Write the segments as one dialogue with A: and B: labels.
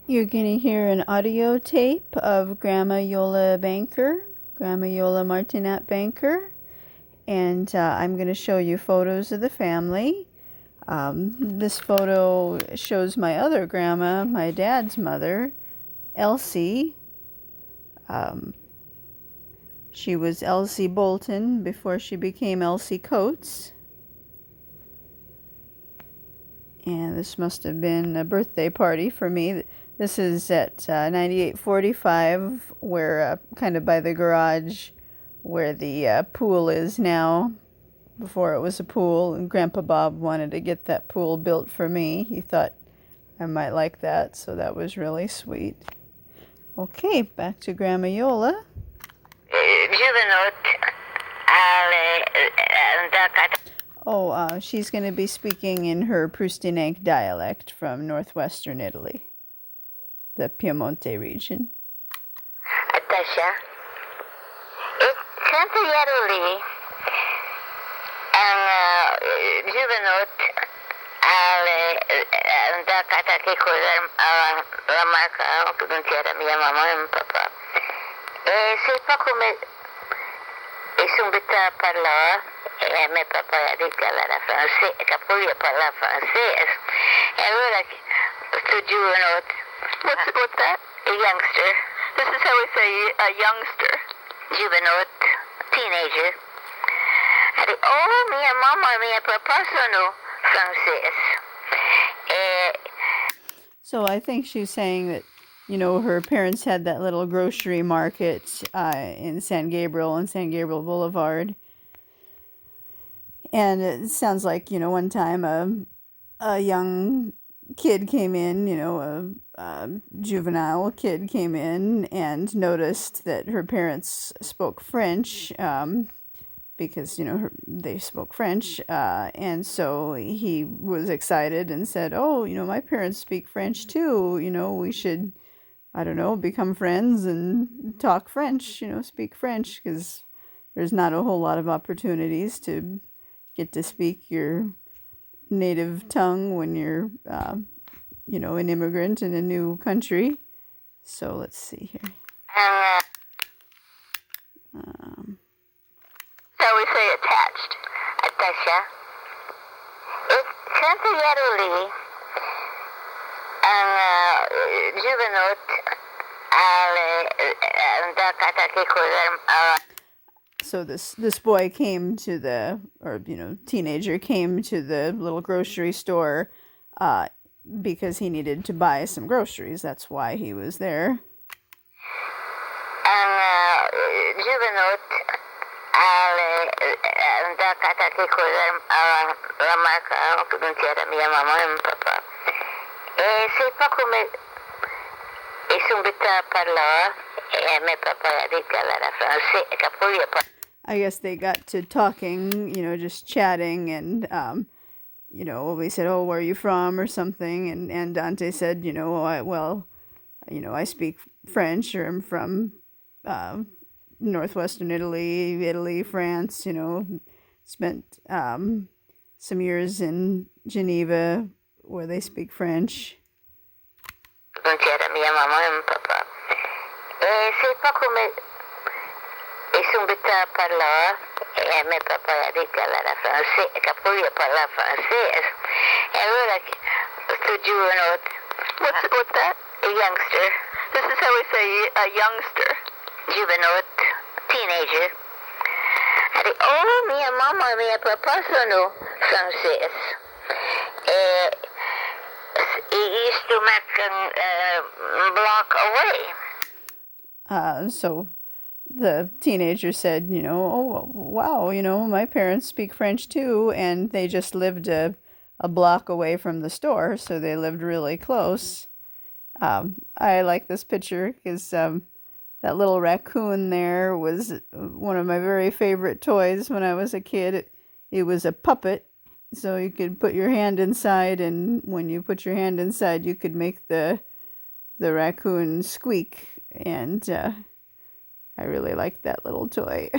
A: You're going to hear an audio tape of Grandma Iole Banker, Grandma Iole Martinat Banker, and I'm going to show you photos of the family. This photo shows my other grandma, my dad's mother, Elsie. She was Elsie Bolton before she became Elsie Coates. And this must have been a birthday party for me. This is at 9845, where kind of by the garage where the pool is now. Before it was a pool, and Grandpa Bob wanted to get that pool built for me. He thought I might like that, so that was really sweet. Okay, back to Grandma Iole. Oh, she's going to be speaking in her Prustinenc dialect from northwestern Italy, the Piemonte region.
B: Atasha, Santa Yaruli, ang juvenot da kata ke kozar la marca non c'era mia mamma e mio papà e se pas come e subito parla e mio papà ha detto che era francese che poi parla francese e allora sto juvenot what's that? A youngster. This is how we say a youngster. Juvenot, teenager. Oh, mia mamma e mia papà sono francese.
A: So I think she's saying that, you know, her parents had that little grocery market in San Gabriel on San Gabriel Boulevard. And it sounds like, you know, one time a young kid came in, you know, a juvenile kid came in and noticed that her parents spoke French, because, you know, they spoke French, and so he was excited and said, oh, you know, my parents speak French too, you know, we should, I don't know, become friends and talk French, you know, speak French, because there's not a whole lot of opportunities to get to speak your native tongue when you're, you know, an immigrant in a new country. So let's see here.
B: So we say attached. Atasha. Santa Yaruli, ang juvenot da kata ke kozar
A: So this boy came to the, or, you know, teenager came to the little grocery store because he needed to buy some groceries. That's why he was there.
B: Ang juvenot da kata ke kozar la marca non c'era mia mamma e mio papà. E se pas come e subito parla e mio papà ha detto che era francese che poi
A: I guess they got to talking, you know, just chatting, and you know, we said, oh, where are you from, or something, and Dante said, you know, I speak French, or I'm from northwestern Italy, France, you know, spent some years in Geneva where they speak French.
B: non c'era mia mamma e mio papà. E se pas come e subito parla e mio papà ha detto che era francese che poi parla francese e allora sto juvenot what's that? A youngster. This is how we say a youngster. Juvenot, teenager. Oh, mia mamma e mio papà sono francese. He used to make a block away.
A: So the teenager said, you know, oh, wow, you know, my parents speak French too, and they just lived a block away from the store, so they lived really close. I like this picture because that little raccoon there was one of my very favorite toys when I was a kid. It was a puppet, so you could put your hand inside, and when you put your hand inside, you could make the raccoon squeak, and I really liked that little toy.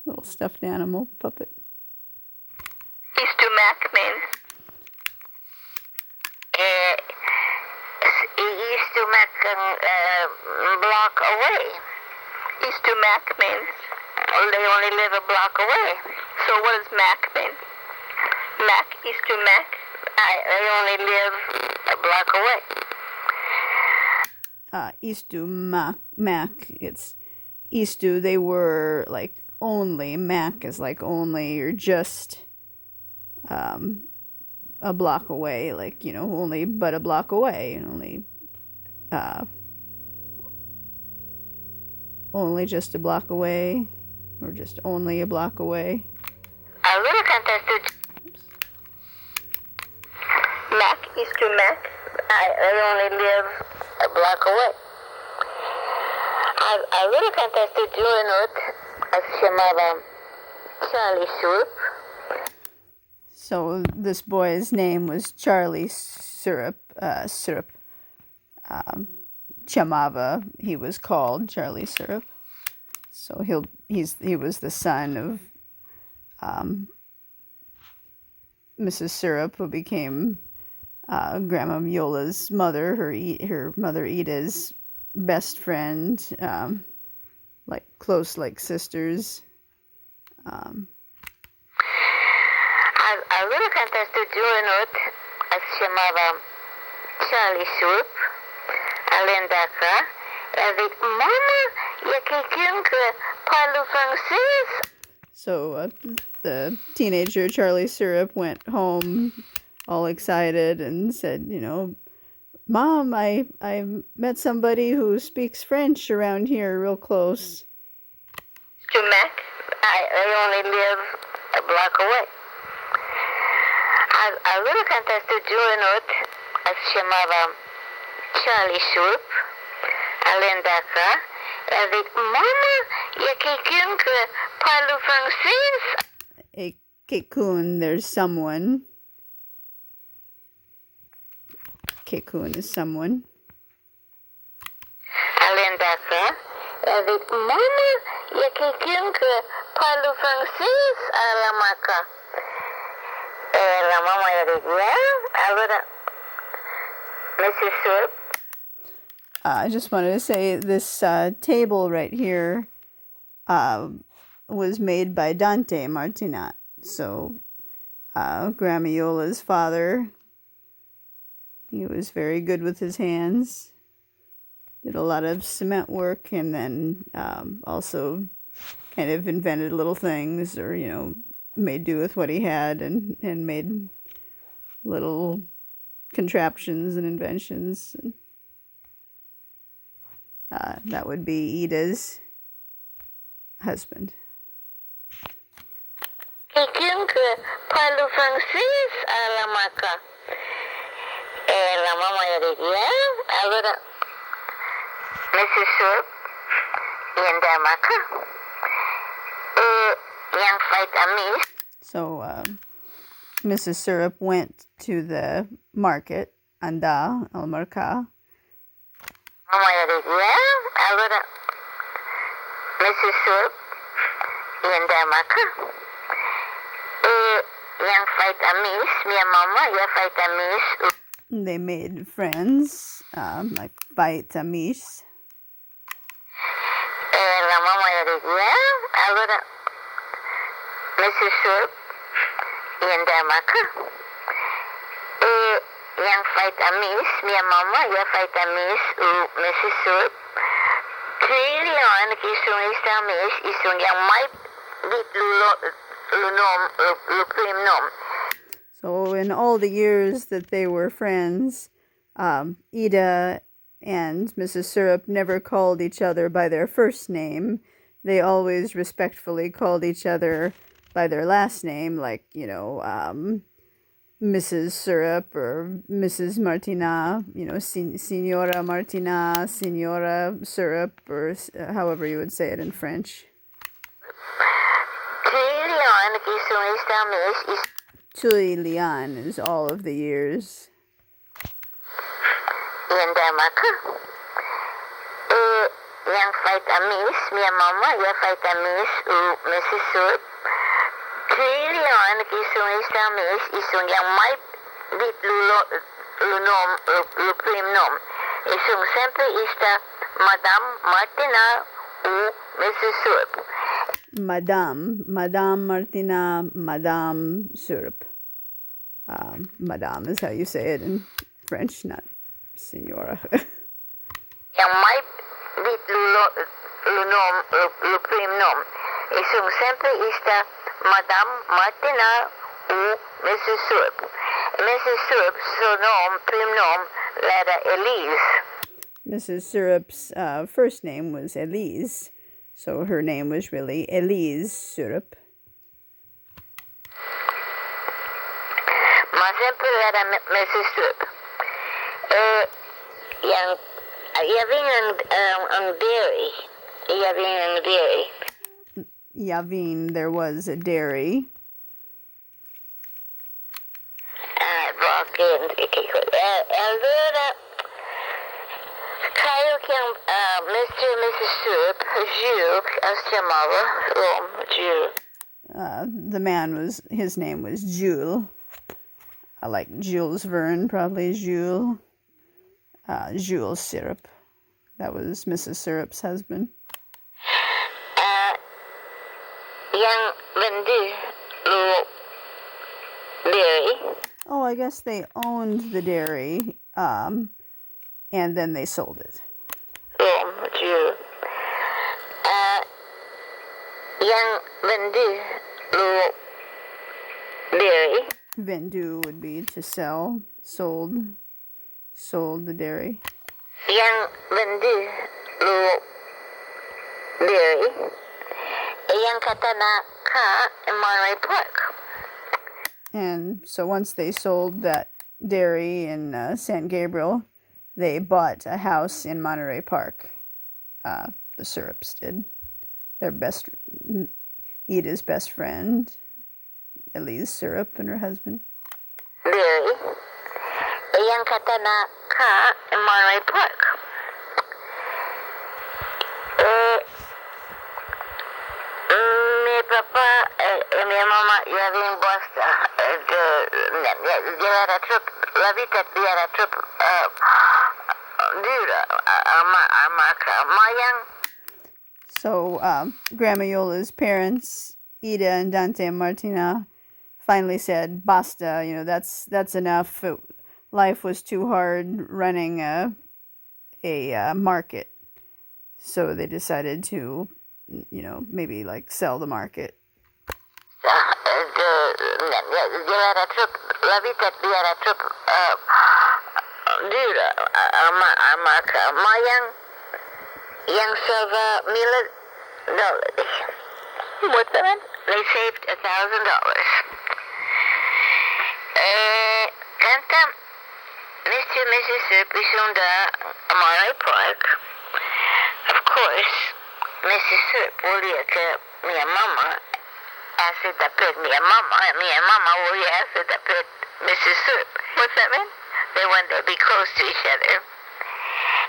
A: Little stuffed animal puppet.
B: Used to make me. He used to Mac block away.
C: East to Mac means?
B: They only live a block away.
C: So what does Mac mean? Mac, East to Mac?
B: They only live a block away.
A: Istu Mac. It's Istu. They were like only. Mac is like only or just a block away. Like, you know, only but a block away. And only just a block away. Or just only a block away.
B: I really contested.
C: Mac, East to Mac?
B: They only live a block away. I really contested doing it as Shemava Charlie Soup.
A: So this boy's name was Charlie Syrup. Chamava, he was called Charlie Syrup. So he was the son of Mrs. Syrup, who became Grandma Iola's mother, her mother Ida's best friend, like close like sisters.
B: I really contested doing it as Shemava Charlie Soup. Alendaka. Avec Mama, Yakikunk, parle français.
A: So the teenager Charlie Syrup went home all excited and said, you know, Mom, I met somebody who speaks French around here real close.
C: To Mac?
B: They only live a block away. I really contested doing it as Shemava Charlie Soup. Alendaka. Avec Mama, Yakikunk, parle français.
A: A Kekun, there's someone. Kekun is someone.
B: Alendaka. Avec Mama, Yakikunk, parle français. Alamaka. La Mama Yadia. Alora. Mrs. Soup.
A: I just wanted to say this table right here was made by Dante Martinat. So Grandma Iola's father, he was very good with his hands. Did a lot of cement work, and then also kind of invented little things, or, you know, made do with what he had, and made little contraptions and inventions. That would be Ida's husband.
B: Quelqu'un parle français à la maca. La Mama Yadia. Alora. Mrs. Soup. Yanda maca. Young fight amis.
A: So Mrs. Syrup went to the market, anda al marca.
B: Mama Yadia. Alora. Mrs. Soup. Yanda maca. Young fight amis. Mia mama, ya fight amis.
A: They made friends, like fight amis.
B: La Mama Yadia. Alora. Mrs. Soup. Yanda maca. Young fight amis. Mia mama, ya fight amis. Mrs. Soup. Trillion kisung istamis isung yang mai bit lunom nom.
A: So in all the years that they were friends, Ida and Mrs. Syrup never called each other by their first name. They always respectfully called each other by their last name, like, you know, Mrs. Syrup or Mrs. Martinat, you know, Signora Martinat, Signora Syrup, or however you would say it in French.
B: Trillion kisung istamis is
A: Lian is all of the years.
B: Yanda maca. Yang fight amis. Mia mama, ya fight amis. Mrs. Soup. Trillion kisung istamis isung yang mai bit lunom nom. e sunt sempre esta Madame Martinat ou Mrs. Syrup.
A: Madame Martinat, Madame Syrup. Madame is how you say it in French, not Signora.
B: Yang mai dit le prim nom. E sunt sempre esta Madame Martinat ou Mrs. Syrup. Mrs. Syrup, son nom, prim nom, era Elise.
A: Mrs. Syrup's first name was Elise, so her name was really Elise Syrup.
B: Mas sempre era Mrs. Syrup. Yang dairy. Dairy.
A: Yavin, there was a dairy.
B: Allora, creio que Mr. e Mrs. Syrup, Jules, as chamava,
A: Jules. His name was Jules. I like Jules Verne, probably Jules. Jules Syrup. That was Mrs. Syrup's husband.
B: Yang vendi dairy.
A: Oh, I guess they owned the dairy, and then they sold it.
B: Yang vendi dairy.
A: Vendu would be to sell. Sold the dairy.
B: Yang vendi dairy. Yang katana ka in Monterey Park.
A: And so once they sold that dairy in San Gabriel, they bought a house in Monterey Park. The Syrups did. Their Ida's best friend, Elise Syrup, and her husband.
B: Dairy. Yang katana ka in Monterey Park. Mi papà e mia mamma avevano basta la vita era troppo dura a Marca.
A: So Grandma Iola's parents, Ida and Dante and Martina, finally said, "Basta, that's enough. Life was too hard running a market." So they decided to, maybe like sell the market.
B: La vita era troppo dura a Marca. Ma yang salva $1,000,000. What's that? They saved $1,000. Canta Mr. and Mrs. Syrup issued a Monterey Park. Of course, Mrs. Syrup will mia mamma acid that pit mia mamma will acid that pit Mrs. Syrup. What's that mean? They want to be close to each other.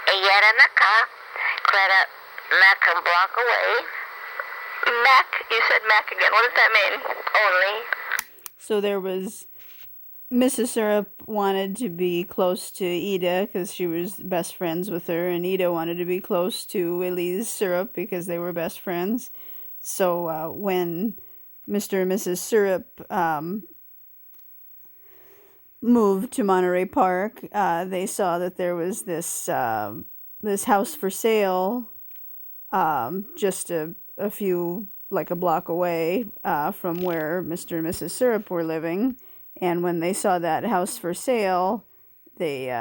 B: A Yaranaka, Clara Mac a block away. Mac, you said Mac again. What does that mean? Only.
A: So there was Mrs. Syrup wanted to be close to Ida because she was best friends with her, and Ida wanted to be close to Elise Syrup because they were best friends. So when Mr. and Mrs. Syrup moved to Monterey Park, they saw that there was this house for sale just a few, like a block away from where Mr. and Mrs. Syrup were living. And when they saw that house for sale, they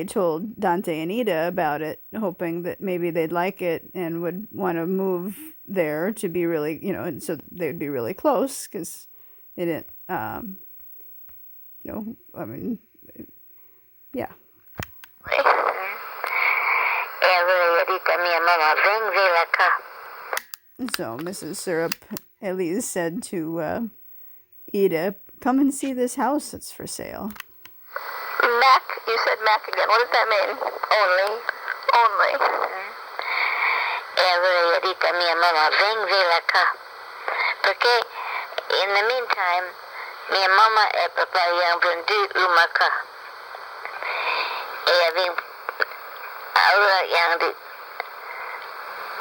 A: told Dante and Ida about it, hoping that maybe they'd like it and would want to move there to be really, so they'd be really close because they didn't, yeah. So Mrs. Syrup, Elise said to Ida, "Come and see this house that's for sale."
B: Mac, you said Mac again. What does that mean? Only. Only. Rita, mia mamma, vem cá. Porque, in the meantime, minha mamma e papà iam vendu uma cá. E Allora yang di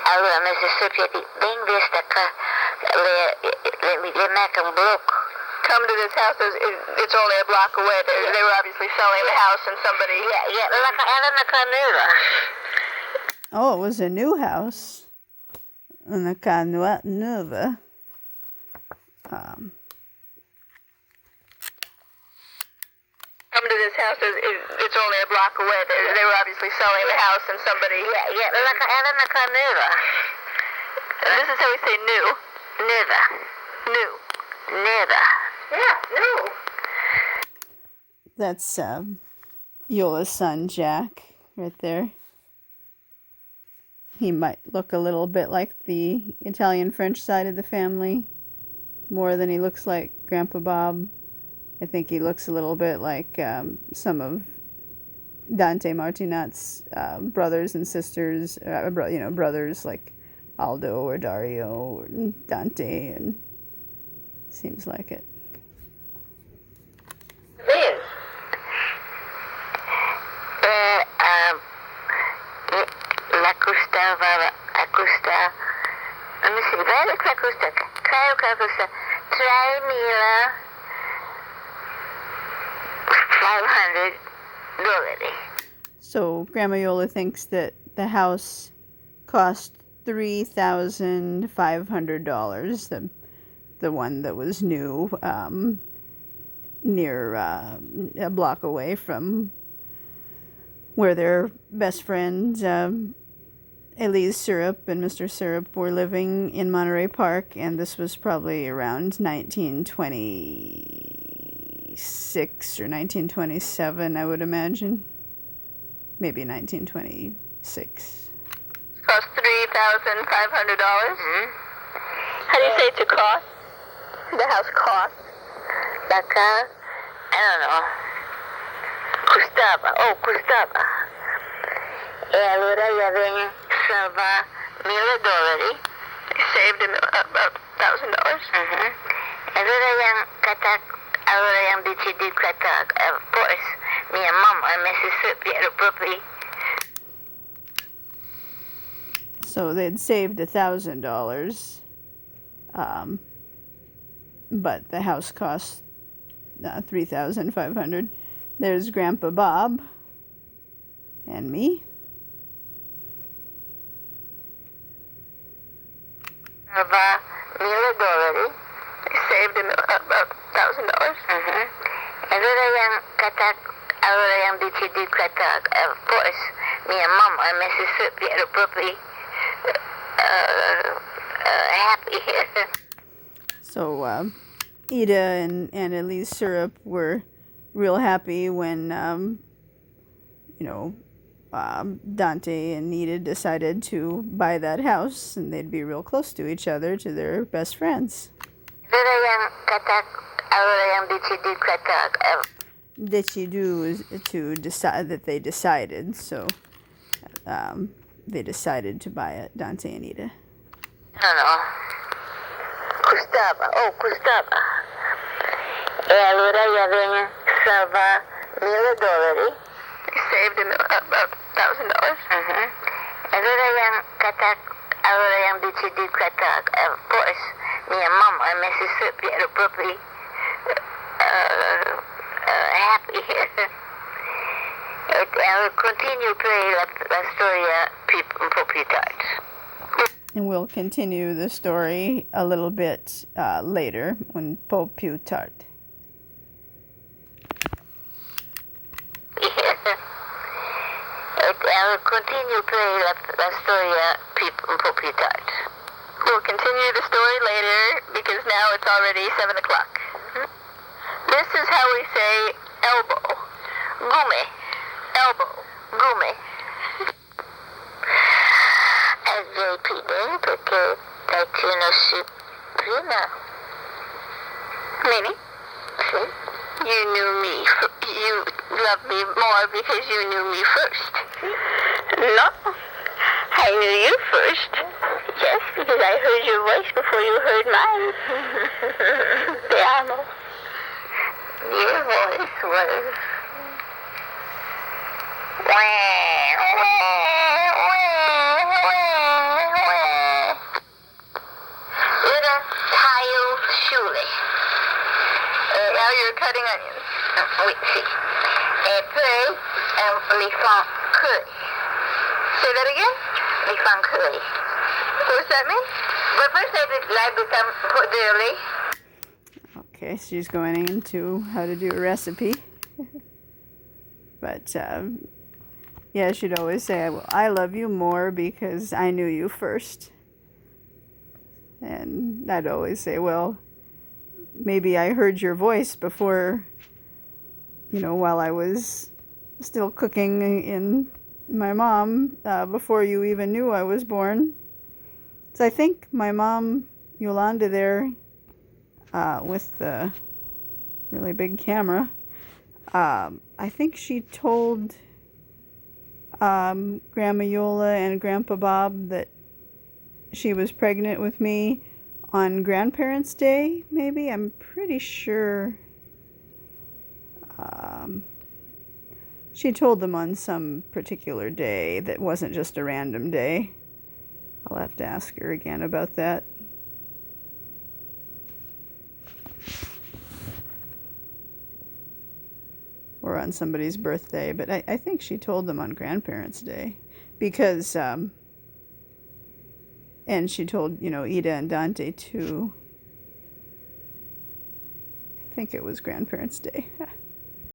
B: allora Mississippi being vista le Macon block.
C: Come to this house. It's only a block away. They were obviously selling the house, and somebody.
B: Yeah, ela na canela.
A: Oh, it was a new house. Una canoa nueva.
C: Come to this house. It's only a block away. They were obviously selling the house, and somebody.
B: Yeah, ela na canela.
C: This is how we say new.
B: Neva.
C: New.
B: Neva.
C: Yeah, new.
A: That's Iole's son, Jack, right there. He might look a little bit like the Italian-French side of the family, more than he looks like Grandpa Bob. I think he looks a little bit like some of Dante Martinat's brothers and sisters, brothers like Aldo or Dario or Dante, and seems like it.
B: Liz. La Custa. Let me see. Where is La Custa? Kyle Custa. Try Mila. $500.
A: So Grandma Iole thinks that the house cost $3,500. The one that was new, near a block away from where their best friends Elise Syrup and Mr. Syrup were living in Monterey Park, and this was probably around 1926 or 1927, I would imagine. Maybe 1926.
C: Cost $3,500. How do you say to cost? The house cost.
B: Like, I don't know. Custava. E allora gli aveva salva $1,000.
C: Saved him about $1,000.
B: E allora yang decidi kata, of course, mia mama in Mississippi era proprio.
A: So they'd saved $1,000, but the house cost $3,500. There's Grandpa Bob and me.
B: Salva $1,000.
C: Saved him about $1,000.
B: Allora yang decidi kata, of course, mia mama in Mississippi era proprio happy.
A: So Ida and Elise Syrup were real happy when Dante and Ida decided to buy that house, and they'd be real close to each other, to their best friends.
B: Allora yang decidi kata,
A: Decidu is to decide, that they decided, so they decided to buy it, Dante and Ida.
B: I don't know. Custava. E allora gli aveva salva $1,000.
C: Saved him about $1,000.
B: Allora yang decidi kata, of course, mia mama in Mississippi era proprio happy. I'll continue play la storia un po' più tardi.
A: And we'll continue the story a little bit later, un po' più tardi.
B: I'll continue play la storia un po' più tardi.
C: We'll continue the story later because now it's already 7 o'clock. This is how we say elbow.
B: Gume.
C: Elbow.
B: Gume. JP perché qualcuno si prima.
C: Meaning?
B: Sì.
C: You knew me. You loved me more because you knew me first. No. I knew you first. Yes, because I heard your voice before you heard mine. Te amo.
B: Your voice was... Wow.
C: Little tile surely. Now you're cutting onions. Wait, see. Peu les font cuire. Say that again? Les font cuire. What does that mean? Well, first I did like become put early.
A: Okay, she's going into how to do a recipe. But, yeah, she'd always say, well, I love you more because I knew you first. And I'd always say, well, maybe I heard your voice before, you know, while I was still cooking in my mom, before you even knew I was born. So I think my mom, Yolanda there, with the really big camera, I think she told Grandma Yola and Grandpa Bob that she was pregnant with me on Grandparents' Day, maybe? I'm pretty sure she told them on some particular day that wasn't just a random day. I'll have to ask her again about that. Or on somebody's birthday, but I think she told them on Grandparents' Day because, and she told, you know, Ida and Dante too. I think it was Grandparents' Day.